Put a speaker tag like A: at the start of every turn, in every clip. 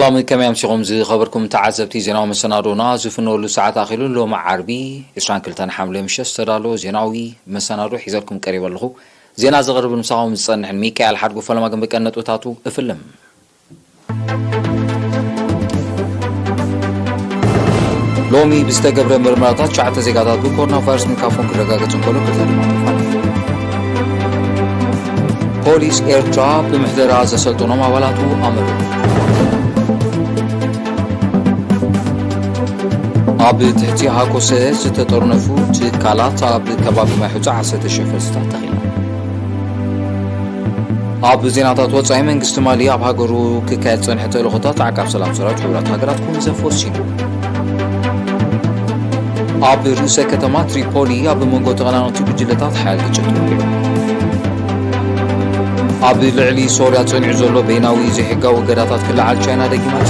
A: سلام كما يمشيكم زي خبركم تعزبتي زيناو مسنادونا زفنو له ساعات اخيلو له مع عربي اسران كلتان حمله مش استدالو زيناوي مسنادو حيزلكم قريب لهو زينا زغرب المساهم صنح ميكائيل حرقو فلما كان بقنطو تاتو افلم لومي بستقبر مرمراتات شعات زيغاتات بكورنا فارس ميكافون كرغاغتون كولو كتلم بوليس ايرترا بمحضر عز سلطنو مابالاتو امرو اب تحتي هاكوسه ستطرنفو تكالات اب كباب ما حجه عسته شفلستا تخيل اب زيناتات وصاي منغست مالي اب هاغرو ككايت صنحته لخطات عقاب سلام سراج حورات هاغراتكم زفوسين اب روسيا كتما تريبولي اب منغو تغلانوتي بجلتات حال جتو اب العلي سوريا صنع زلو بيناوي زي حقا وغداتات كل على تشاينا دقيمات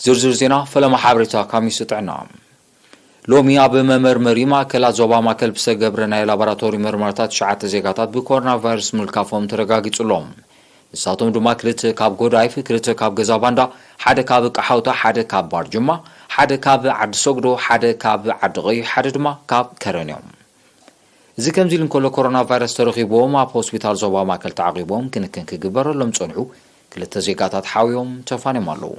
A: زرزر زينا فلما حابرتا كامي ستعنا لومي اب ممرمري ما كلا زوبا ما كل بسغبرنا لابراتوري مرمرتات شعات زيغاتات بكورونا فيروس ملكافهم ترغاغيصلوم ساتوم دما كلت كاب غوداي فكرت كاب غزاباندا حدا كاب قحاوتا حدا كاب بارجما حدا كاب عد سوغدو حدا كاب عد غي حدا دما كاب كرونيوم زي كمزيلن كل كورونا فيروس ترخيبوم اب هوسبيتال زوبا ما كل تعقيبوم كنكن كغبرلهم صنعو كلت زيغاتات حاويوم تفاني مالو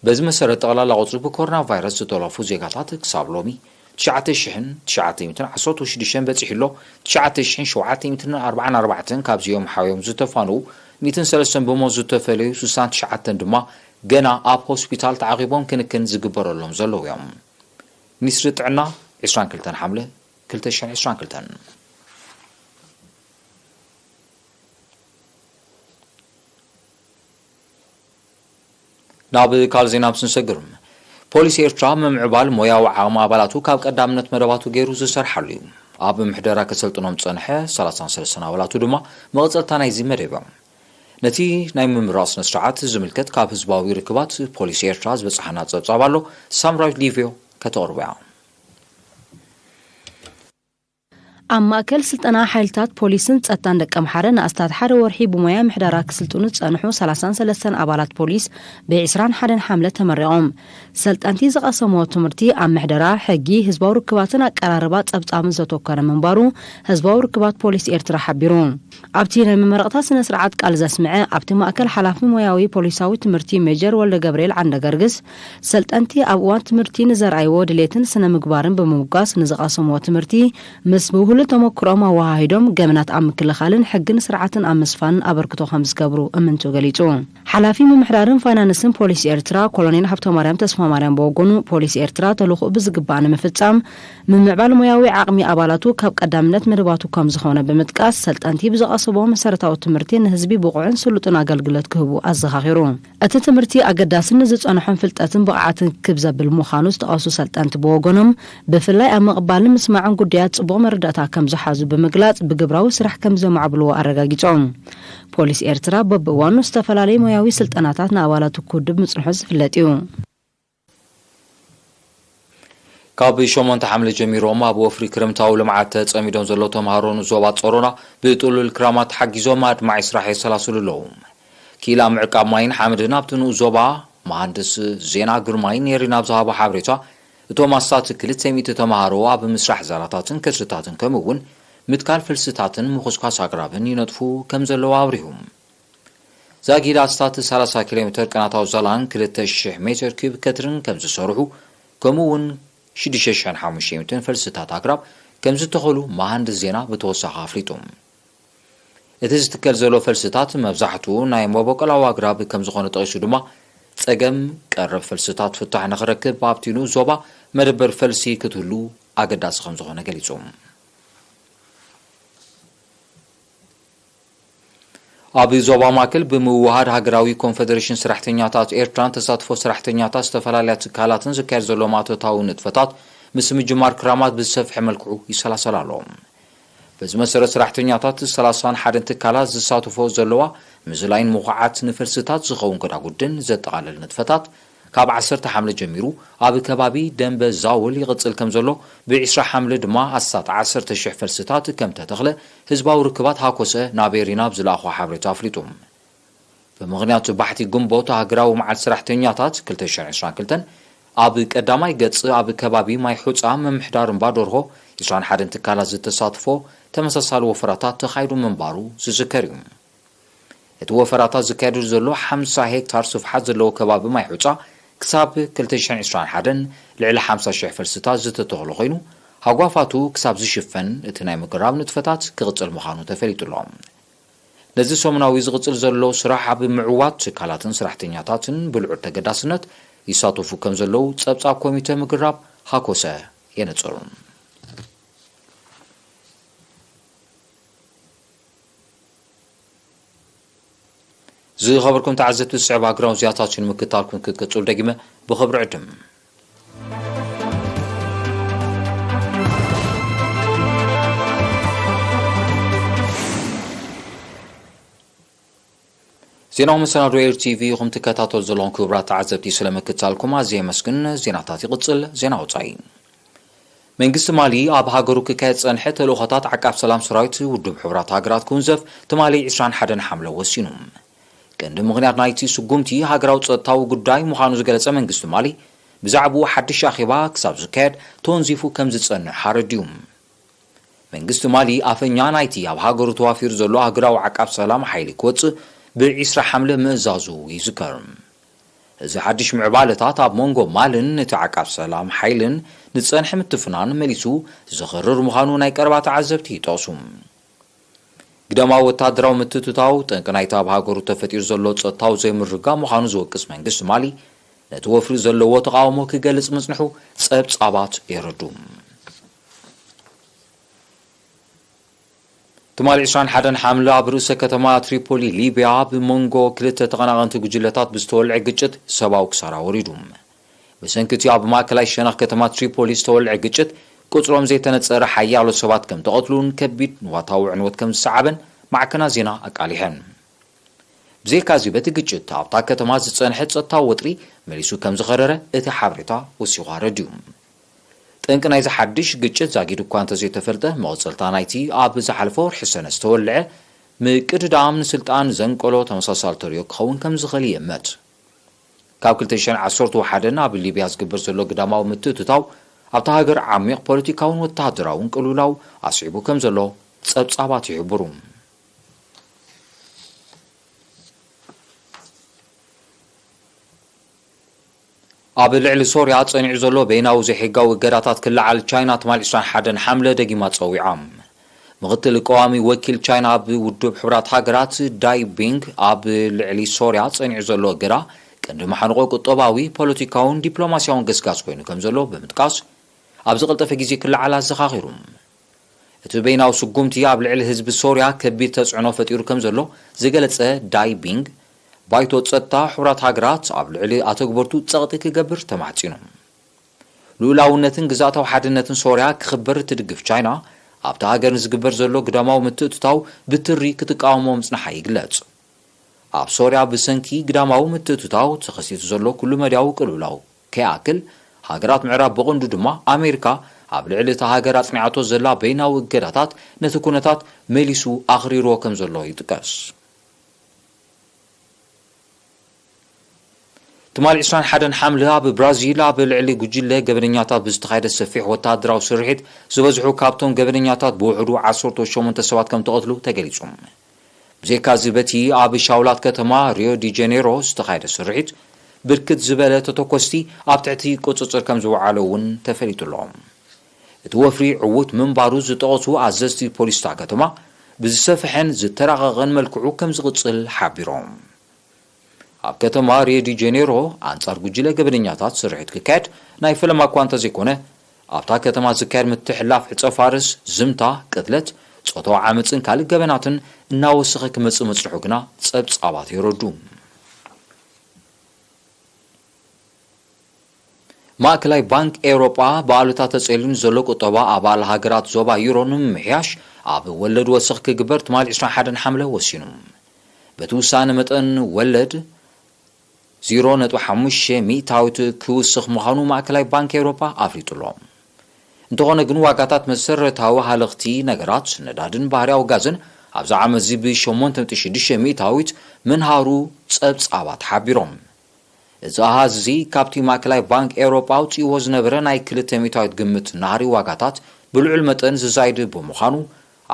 A: بز مسرت على لغوص بكورونا فيروس تطلفو زيغاتات كسابلومي 9916 بتصحيلو 9944 كابزيوم حاويوم زتفانو 103 بموز زتفليو 69 دما غنا اب هوسبيتال تعقيبوم كنكن زغبرلهم زلو يوم نسرت عنا 20 كلتن حمله 20 كلتن ناب كالزينا بسنسغرم بوليس ايرترا ممعبال مويا وعام ابالاتو كاب قدامنت مدباتو غيرو زسرحلو اب محدرا كسلطنوم صنحه 33 سنه ولاتو دما مقصلتا نايزي مريبا نتي ناي ممراس نسرعات زملكت كاب حزباوي ركبات بوليس ايرترا بصحنا صصابالو سامرايت ليفيو كتوربا
B: أما كل سلطنا حيلتات بوليسن تصطان دقم حرن استاد حر ورحي بمويا محدرا كسلطونو صنحو 33 ابالات بوليس ب20 حدن حمله تمرعوم سلطنتي زقسمو تمرتي ام محدرا حقي حزباو ركباتن اقراربا صبصام زتوكر منبارو حزباو ركبات بوليس ايرترا حبيرون ابتي نمرقتا سنه سرعات قال زسمعه ابتي ماكل حلافي موياوي بوليساوي تمرتي ميجر ولا جبريل عند غرغس سلطنتي ابوان تمرتي نزرعي ودليتن سنه مغبارن بموغاس نزقسمو تمرتي مسبوه تمكرما وهايدوم جمنات ام كلخالن حقن سرعتن امسفان ابركتو خمس قبرو امنتو غليصو حلافي ممحرارن فاينانسن بوليس ايرترا كولونيل حبتو مريم تسفا مريم بوغونو بوليس ايرترا تلوخ بزغبان مفصام ممعبال موياوي عقمي ابالاتو كاب قدامنت مرباتو كم زخونه بمتقاس سلطنتي بزقاسبو مسرتاو تمرتين حزبي بقعن سلطن اغلغلت كهبو ازخاخيرو ات تمرتي اقداسن زصنحن فلطاتن بقعاتن كبزا بالمخانوس تقاسو سلطنت بوغونم بفلاي امقبال مسمعن غديات صبو مرداتا كم زحازو بمغلاص بغبراو سرح كم زمعبلو ارغاغيصوم بوليس ايرترا ببوانو استفلالي موياوي سلطناتات نابالاتو كودب مصنحوز فلاتيو كابي شومون تحمل جميرو ما بوفري كرمتاو لمعات تصميدون زلو تمهارون زوبات صورونا بطول الكرامات حقيزو ماد مع اسراح يسلاسللوم كيلا معقاب ماين حامدنا بتنو زوبا مهندس زينا غرماين يرينا بزهابو حبريتا توماسات كلتسميت تمهارو اب مسرح زاراتاتن كسرتاتن كمون متكال فلسطاتن مخصقاس اقرابن ينطفو كم زلو اوريهم زاغيدا ستات 30 كيلومتر قناتاو زلان 2000 متر كيب كترن كم زسرحو كمون 6500 فلسطات اقراب كم زتخلو مهندس زينا بتوسخ افريتوم اتز تكل زلو فلسطات مبزحتو ناي موبقلاو اقراب كم زخونه طيسو دما صقم قرب فلسطات فتح نخركب بابتينو زوبا مدبر فلسي كتلو اقداس خم زخونه غليصوم ابي زوبا ماكل بموهاد هاغراوي كونفدريشن سرحتنياتات ايرتران تساتفو سرحتنياتات استفلالات كالاتن زكر زلوماتو تاو نطفتات مسم جمار كرامات بالسفح ملكعو يسلاسلالوم بز مسر سرحتنياتات 30 حدن تكالات زساتفو زلوا مزلاين موقعات نفرستات زخون كدا غدن زتقالل نطفتات
A: ካብ 10 ሓምለ ጀሚሩ ኣብ ከባቢ ደንበ ዛውል ይቕጽል ከም ዘሎ ብ20 ሓምለ ድማ ኣሳት 10,000 ፈልስታት ከም ተተኽለ ህዝባዊ ርክባት ሃኮሰ ናቤሪና ብዝለኣኹ ሓበሬታ ኣፍሊጡ ብምኽንያቱ ባሕቲ ግንቦት ሃገራዊ መዓልቲ ሰራሕተኛታት 2022 ኣብ ቀዳማይ ገጽ ኣብ ከባቢ ማይ ሑጻ መምሕዳር እምባ ደርሆ 21 ትካላት ዝተሳትፎ ተመሳሳሊ ወፈራታት ተኻይዱ ምንባሩ ዝዝከር እዩ እቲ ወፈራታት ዝካየዱ ዘሎ 50 ሄክታር ስፍሓት ዘለዎ ከባቢ ማይ ሑጻ ክሳብ 2021 ልዕሊ 50,000 ፈልስታት ዝተተኽሉ ኮይኑ ሃጓፋቱ ክሳብ ዝሽፈን እቲ ናይ ምግራብ ንጥፈታት ክቕጽል ምዃኑ ተፈሊጡሎም ነዚ ሰሙናዊ ዝቕጽል ዘሎ ስራሕ ኣብ ምዕዋት ትካላትን ሰራሕተኛታትን ብልዑል ተገዳስነት ይሳተፉ ከም ዘለው ጸብጻብ ኮሚቴ ምግራብ ሃኮሰ የነጽሩ ዝኸበርኩም ተዓዘብቲ ዝስዕብ ሃገራዊ ዜናታትን ምክታልኩም ክትቀጽሉ ደጊመ ብኽብሪ ዕድም ዜናው መሰናዶ ኤርቲቪ ይኹም ትከታተሉ ዘለኹም ክቡራት ተዓዘብቲ ስለምክታልኩም ኣዝየ መስግን ዜናታት ይቕጽል ዜና ወጻኢ መንግስቲ ማሊ ኣብ ሃገሩ ክካየድ ጸንሐ ተልእኾታት ዓቃብ ሰላም ሰራዊት ውድብ ሕብራት ሃገራት ክውንዘፍ ትማሊ 21 ሓምለ ወሲኑ ቀንዲ ምኽንያት ናይቲ ስጉምቲ ሃገራዊ ጸጥታዊ ጉዳይ ምዃኑ ዝገለጸ መንግስቲ ማሊ ብዛዕባኡ ሓድሽ ኣኼባ ክሳብ ዝካየድ ተወንዚፉ ከም ዝጸንሕ ሓረድዩ መንግስቲ ማሊ ኣፈኛ ናይቲ ኣብ ሃገሩ ተዋፊሩ ዘሎ ሃገራዊ ዓቃብ ሰላም ሓይሊ ክወጽእ ብ20 ሓምለ ምእዛዙ ይዝከር እዚ ሓድሽ ምዕባለታት ኣብ መንጎ ማልን እቲ ዓቃብ ሰላም ሓይልን ንጸንሐ ምትፍናን መሊሱ ዝኽርር ምዃኑ ናይ ቀረባ ተዓዘብቲ ይጠቕሱ ግደማዊ ወታደራዊ ምትትታው ጠንቂ ናይቲ ኣብ ሃገሩ ተፈጢሩ ዘሎ ጸጥታዊ ዘይምርጋብ ምዃኑ ዝወቅስ መንግስቲ ማሊ ነቲ ወፍሪ ዘለዎ ተቃውሞ ክገልጽ ምጽንሑ ጸብጻባት የረዱ ትማሊ 21 ሓምለ ኣብ ርእሰ ከተማ ትሪፖሊ ሊብያ ብመንጎ ክልተ ተቐናቐንቲ ጉጅለታት ብዝተወልዐ ግጭት ሰብኣዊ ክሳራ ወሪዱ ብሰንኪቲ ኣብ ማእከላይ ሸነኽ ከተማ ትሪፖሊ ዝተወልዐ ግጭት ቁጽሮም ዘይተነጸረ ሓያሎ ሰባት ከም ተቐትሉን ከቢድ ንዋታዊ ዕንወት ከም ዝሰዓበን ማዕከና ዜና ኣቃሊሐን ብዘይካዚ በቲ ግጭት ኣብታ ከተማ ዝጸንሐ ጸጥታዊ ወጥሪ መሊሱ ከም ዝኸረረ እቲ ሓበሬታ ወሲኹ ረድዩ ጠንቂ ናይ ዝሓድሽ ግጭት ዛጊድ እኳ እንተዘይተፈልጠ መቕጸልታ ናይቲ ኣብ ዝሓለፈ ወርሒ ሰነ ዝተወልዐ ምቅድዳም ንስልጣን ዘንቀሎ ተመሳሳሊ ተርዮ ክኸውን ከም ዝኽእል ይእመት ካብ 2011 ኣብ ሊብያ ዝግበር ዘሎ ግዳማዊ ምትእትታው ኣብታ ሃገር ዓሚቕ ፖለቲካውን ወተሃደራውን ቅልውላው ኣስዒቡ ከም ዘሎ ጸብጻባት ይሕብሩ ኣብ ልዕሊ ሶርያ ጸኒዑ ዘሎ በይናዊ ዘይሕጋዊ እገዳታት ክለዓል ቻይና ትማሊ 21 ሓምለ ደጊማ ጸዊዓ ምክትል ቀዋሚ ወኪል ቻይና ኣብ ውድብ ሕብራት ሃገራት ዳይ ቢንግ ኣብ ልዕሊ ሶርያ ጸኒዑ ዘሎ እገዳ ቀንዲ መሓንቆ ቁጠባዊ ፖለቲካውን ዲፕሎማስያውን ገስጋስ ኮይኑ ከም ዘሎ ብምጥቃስ ኣብ ዝቕልጠፈ ግዜ ክለዓል ኣዘኻኺሩ እቲ በይናዊ ስጉምቲ ኣብ ልዕሊ ህዝቢ ሶርያ ከቢድ ተጽዕኖ ፈጢሩ ከም ዘሎ ዝገለጸ ዳይ ቢንግ ባይቶ ጸጥታ ሕብራት ሃገራት ኣብ ልዕሊ ኣተግበርቱ ጸቕጢ ክገብር ተማሕጺኑ ልኡላውነትን ግዛታዊ ሓድነትን ሶርያ ክኽበር ትድግፍ ቻይና ኣብታ ሃገር ዝግበር ዘሎ ግዳማዊ ምትእትታው ብትሪ ክትቃወሞ ምጽናሓ ይግለጽ ኣብ ሶርያ ብሰንኪ ግዳማዊ ምትእትታው ተኸሲቱ ዘሎ ኩሉ መድያዊ ቅልውላው ከይኣክል ሃገራት ምዕራብ በቐንዱ ድማ ኣሜሪካ ኣብ ልዕሊ እታ ሃገር ኣጽኒዓቶ ዘላ በይናዊ እገዳታት ነቲ ኩነታት መሊሱ ኣኽሪርዎ ከም ዘሎ ይጥቀስ ትማሊ 21 ሓምለ ኣብ ብራዚል ኣብ ልዕሊ ጉጅለ ገበነኛታት ብዝተኻየደ ሰፊሕ ወተሃደራዊ ስርሒት ዝበዝሑ ካብቶም ገበነኛታት ብውሕዱ 18 ሰባት ከም ተቐትሉ ተገሊጹ ብዘይካዚ በቲ ኣብ ሻውላት ከተማ ሪዮ ዲ ጄኔሮ ዝተኻየደ ስርሒት ብርክት ዝበለ ተተኮስቲ ኣብ ትሕቲ ቁጽጽር ከም ዝወዓለ እውን ተፈሊጡሎም እቲ ወፍሪ ዕውት ምንባሩ ዝጠቐሱ ኣዘዝቲ ፖሊስታ ከተማ ብዝሰፍሐን ዝተራቐቐን መልክዑ ከም ዝቕጽል ሓቢሮም ኣብ ከተማ ሪዮ ዲ ጄኔሮ ኣንጻር ጉጅለ ገበነኛታት ስርሒት ክካየድ ናይ ፈለማ እኳ እንተዘይኮነ ኣብታ ከተማ ዝካየድ ምትሕልላፍ ዕፀ ፋርስ ዝምታ ቅትለት ጾታዊ ዓመፅን ካልእ ገበናትን እናወሰኸ ክመጽእ መጽርሑ ግና ጸብጻባት ይረዱ ማእከላይ ባንክ ኤውሮጳ በዓሉታት ተጸሊኑ ዘሎ ቁጠባ ኣባል ሃገራት ዞባ ዩሮ ንምምሕያሽ ኣብ ወለድ ወስኽ ክግበር ትማሊ 21 ሓምለ ወሲኑ በቲ ውሳነ መጠን ወለድ 0.5 ሚእታዊት ክውስኽ ምዃኑ ማእከላይ ባንኪ ኤውሮፓ ኣፍሊጡሎ እንተኾነ ግን ዋጋታት መሰረታዊ ሃለኽቲ ነገራት ነዳድን ባህርያዊ ጋዝን ኣብዚ ዓመት እዚ ብ8.6 ሚእታዊት ምንሃሩ ጸብጻባት ሓቢሮም እዚ ኣሃዝ እዚ ካብቲ ማእከላይ ባንክ ኤውሮፓ ኣውፂዎ ዝነበረ ናይ 2 ሚእታዊት ግምት ናህሪ ዋጋታት ብልዑል መጠን ዝዛይድ ብምዃኑ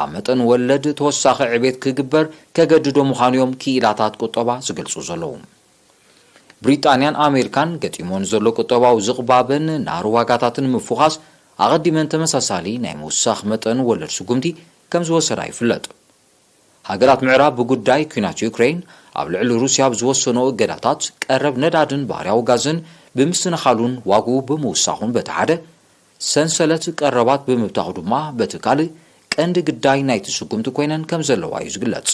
A: ኣብ መጠን ወለድ ተወሳኺ ዕቤት ክግበር ከገድዶ ምዃኑ እዮም ክኢላታት ቁጠባ ዝገልጹ ዘለዉ ብሪጣንያን ኣሜሪካን ገጢሞን ዘሎ ቁጠባዊ ዝቕባብን ናህሪ ዋጋታትን ምፍኻስ ኣቐዲመን ተመሳሳሊ ናይ ምውሳኽ መጠን ወለድ ስጉምቲ ከም ዝወሰዳ ይፍለጥ ሃገራት ምዕራብ ብጉዳይ ኩናት ዩክሬን ኣብ ልዕሊ ሩስያ ብዝወሰኖ እገዳታት ቀረብ ነዳድን ባህርያዊ ጋዝን ብምስንኻሉን ዋጉ ብምውሳኹን በቲ ሓደ ሰንሰለት ቀረባት ብምብታኹ ድማ በቲ ካልእ ቀንዲ ግዳይ ናይቲ ስጉምቲ ኮይነን ከም ዘለዋ እዩ ዝግለጽ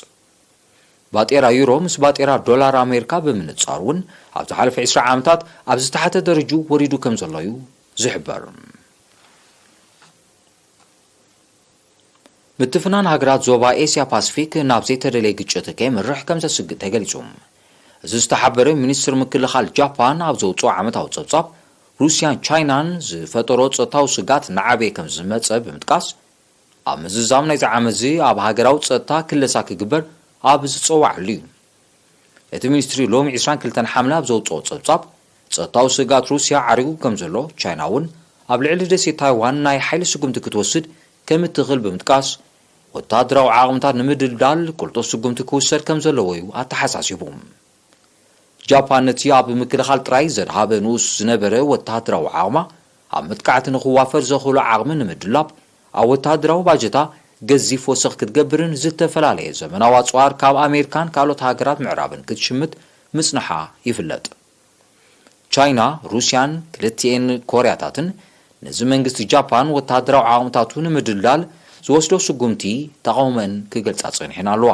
A: ባጤራ ዩሮ ምስ ባጤራ ዶላር ኣሜሪካ ብምንጻር እውን ኣብ ዝሓለፈ 20 ዓመታት ኣብ ዝተሓተ ደረጃ ወሪዱ ከም ዘሎ እዩ ዝሕበር ምትፍናን ሃገራት ዞባ ኤስያ ፓሲፊክ ናብ ዘይተደለየ ግጭት ከይምርሕ ከም ዘስግእ ተገሊጹ እዚ ዝተሓበረ ሚኒስትር ምክልኻል ጃፓን ኣብ ዘውፅኦ ዓመታዊ ጸብጻብ ሩስያን ቻይናን ዝፈጠሮ ጸጥታዊ ስጋት ንዓበየ ከም ዝመጸ ብምጥቃስ ኣብ ምዝዛም ናይዚ ዓመት እዚ ኣብ ሃገራዊ ጸጥታ ክለሳ ክግበር ኣብ ዝጸዋዕሉ እዩ እቲ ሚኒስትሪ ሎሚ 22 ሓምለ ኣብ ዘውፅኦ ጸብጻብ ጸጥታዊ ስጋት ሩስያ ዓሪጉ ከም ዘሎ ቻይና እውን ኣብ ልዕሊ ደሴት ታይዋን ናይ ሓይሊ ስጉምቲ ክትወስድ ከም እትኽእል ብምጥቃስ ወታደራዊ ዓቕምታት ንምድልዳል ቁልጡፍ ስጉምቲ ክውሰድ ከም ዘለዎ እዩ ኣተሓሳሲቡ ጃፓን ነቲ ኣብ ምክልኻል ጥራይ ዘድሃበ ንኡስ ዝነበረ ወታደራዊ ዓቕማ ኣብ መጥቃዕቲ ንኽዋፈር ዘኽእሎ ዓቕሚ ንምድላብ ኣብ ወታደራዊ ባጀታ ገዚፍ ወሰኽ ክትገብርን ዝተፈላለየ ዘመናዊ ኣጽዋር ካብ ኣሜሪካን ካልኦት ሃገራት ምዕራብን ክትሽምት ምጽንሓ ይፍለጥ ቻይና ሩስያን ክልቲአን ኮርያታትን ነዚ መንግስቲ ጃፓን ወታደራዊ ዓቕምታቱ ንምድልዳል ዝወስዶ ስጉምቲ ተቃውመን ክገልጻ ጸኒሐን ኣለዋ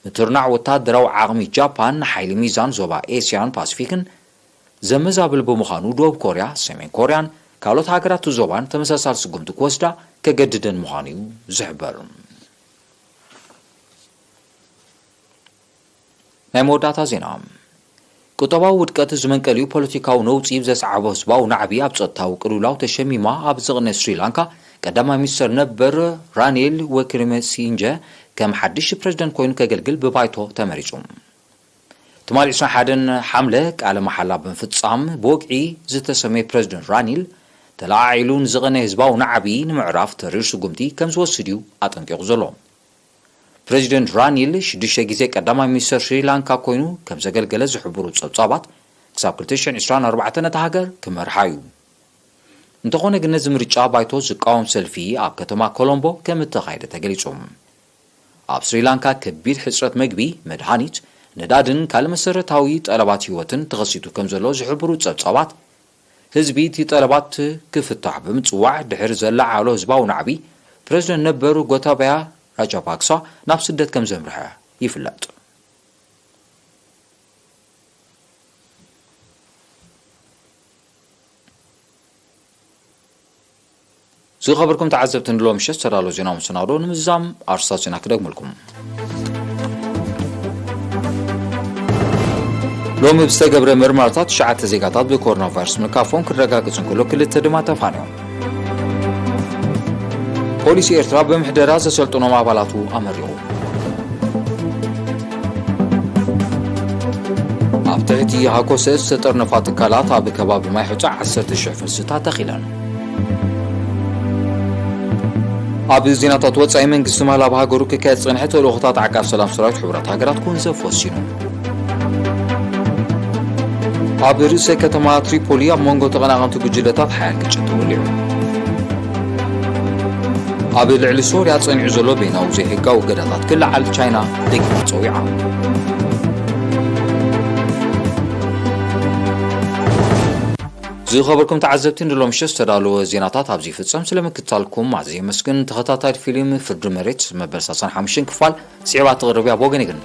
A: ምትርናዕ ወታደራዊ ዓቕሚ ጃፓን ሓይሊ ሚዛን ዞባ ኤስያን ፓሲፊክን ዘመዛብል ብምዃኑ ደቡብ ኮርያ ሰሜን ኮርያን ካልኦት ሃገራት ዞባን ተመሳሳሊ ስጉምቲ ክወስዳ ከገድደን ምዃኑ እዩ ዝሕበር ናይ መወዳእታ ዜና ቁጠባዊ ውድቀት ዝመንቀልዩ ፖለቲካዊ ነውፂ ዘስዓቦ ህዝባዊ ናዕቢ ኣብ ጸጥታዊ ቅልውላው ተሸሚማ ኣብ ዝቕነ ስሪላንካ ቀዳማይ ሚኒስትር ነበር ራኒል ዊክረመሲንጀ ከም ሓድሽ ፕሬዝደንት ኮይኑ ከገልግል ብባይቶ ተመሪጹ ትማል 21 ሓምለ ቃለ መሓላ ብምፍጻም ብወግዒ ዝተሰመየ ፕሬዝደንት ራኒል ተላዒሉን ዝቕነ ህዝባዊ ናዕቢ ንምዕራፍ ተሪር ስጉምቲ ከም ዝወስድ እዩ ኣጠንቂቑ ዘሎ ፕሬዝደንት ራኒል 6 ግዜ ቀዳማይ ሚኒስትር ስሪላንካ ኮይኑ ከም ዘገልገለ ዝሕብሩ ጸብጻባት ክሳብ 2024 ነታ ሃገር ክመርሓ እዩ እንተኾነ ግን ነዚ ምርጫ ባይቶ ዝቃወም ሰልፊ ኣብ ከተማ ኮሎምቦ ከም እተኻየደ ተገሊጹ ኣብ ስሪላንካ ከቢድ ሕፅረት መግቢ መድሃኒት ነዳድን ካልእ መሰረታዊ ጠለባት ህይወትን ተኸሲቱ ከም ዘሎ ዝሕብሩ ጸብጻባት ህዝቢ እቲ ጠለባት ክፍታሕ ብምጽዋዕ ድሕሪ ዘለዓሎ ህዝባዊ ናዕቢ ፕሬዝደንት ነበሩ ጎታባያ ራጃፓክሳ ናብ ስደት ከም ዘምርሐ ይፍለጥ ዝኸበርኩም ተዓዘብቲ ንሎ ምሽት ተዳሎ ዜና ምስናዶ ንምዛም ኣርሳት ዜና ክደግመልኩም ሎሚ ብዝተገብረ ምርመራታት 9 ዜጋታት ብኮሮና ቫይረስ ምልካፎም ክረጋገጽ እንከሎ 2 ድማ ተፋንዮም ፖሊስ ኤርትራ ብምሕደራ ዘሰልጥኖም ኣባላቱ ኣመሪቑ ኣብ ትሕቲ ሃኮሰ ዝተጠርነፋ ትካላት ኣብ ከባቢ ማይ ሕጫ 10,000 ፍልስታት ተኺለን ኣብ ዜናታት ወጻኢ መንግስቲ ማል ኣብ ሃገሩ ክካየድ ዝጸንሐ ተልእኾታት ዓቃብ ሰላም ሰራዊት ሕብረት ሃገራት ኩንሰፍ ወሲኑ ኣብ ርእሰ ከተማ ትሪፖሊ ኣብ መንጎ ተቐናቐንቲ ጉጅለታት ሓያል ግጭት ተወሊዑ ኣብ ልዕሊ ሶርያ ጸኒዑ ዘሎ ቤናዊ ዘይሕጋዊ እገዳታት ክለዓል ቻይና ደጊማ ፀዊዓ ዝኸበርኩም ተዓዘብቲ ንሎም ምሽት ዝተዳለወ ዜናታት ኣብዚ ፍጸም ስለምክትታልኩም ኣዝየ መስግን ተኸታታይ ፊልም ፍርዲ መሬት መበል 35 ክፋል ጽዕባ ተቕርብያ ብወገን ይግን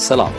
A: ሰላም